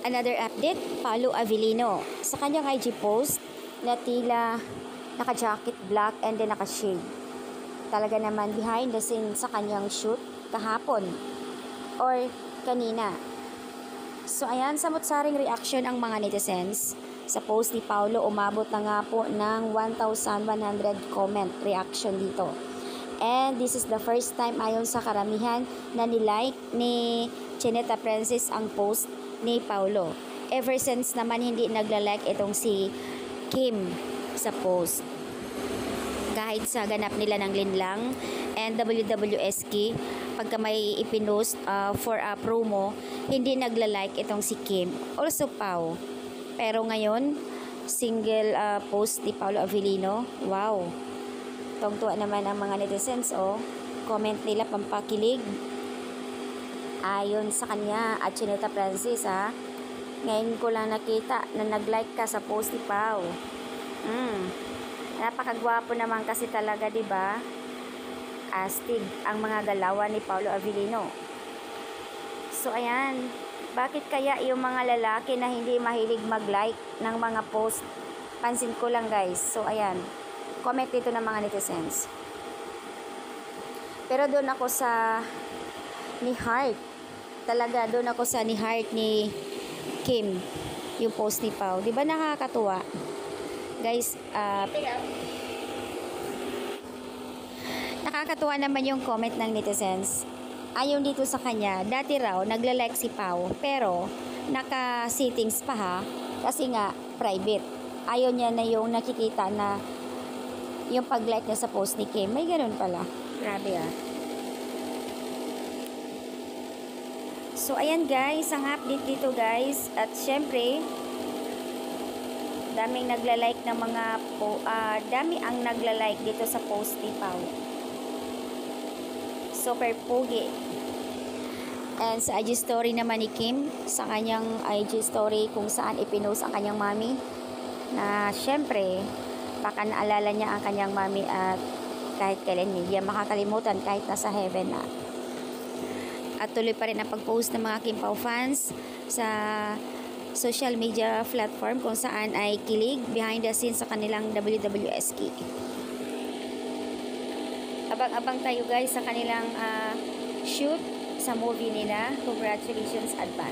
Another update, Paolo Avellino. Sa kanyang IG post na tila naka-jacket black and then naka-shade. Talaga naman behind the scenes sa kanyang shoot kahapon or kanina. So ayan, samot-saring reaction ang mga netizens. Sa post ni Paolo, umabot na nga po ng 1,100 comment reaction dito. And this is the first time ayon sa karamihan na nilike ni Chineta Princess ang post ni Paolo. Ever since naman hindi nagla-like itong si Kim sa post. Kahit sa ganap nila ng Linlang and WWSK, pagka may ipinost for a promo, hindi nagla-like itong si Kim. Also Pao. Pero ngayon, single post ni Paolo Avellino. Wow. Tungtuwa naman ang mga netizens, oh. Comment nila pampakilig. Ayon sa kanya at Chineta Princess, ha. Ngayon ko lang nakita na nag-like ka sa post ni Pao. Napakagwapo naman kasi talaga, 'di ba? Astig ang mga galawan ni Paolo Avellino. So ayan, bakit kaya yung mga lalaki na hindi mahilig mag-like ng mga post? Pansin ko lang, guys. So ayan, comment dito ng mga netizens. Pero doon ako sa ni Heart. Talaga doon ako sa ni Heart ni Kim, yung post ni Pao. 'Di ba nakakatuwa? Guys, nakakatuwa naman yung comment ng netizens. Ayon dito sa kanya, dati raw nagla-like si Pao, pero naka-settings pa, ha, kasi nga private. Ayaw niya na yung nakikita na yung pag-like niya sa post ni Kim. May ganun pala. Grabe, ah. So, ayan guys, ang update dito guys. At syempre, daming nagla-like ng mga dami ang nagla-like dito sa post ni Pao. Super pogi. And sa IG story naman ni Kim, sa kanyang IG story kung saan ipinost ang kanyang mami, na syempre, baka naalala niya ang kanyang mami at kahit kailan hindi niya makakalimutan kahit nasa heaven na. At tuloy pa rin ang pag-post ng mga Kim Pao fans sa social media platform kung saan ay kilig behind the scenes sa kanilang WWSK. Abang-abang tayo guys sa kanilang shoot sa movie nila. Congratulations advance.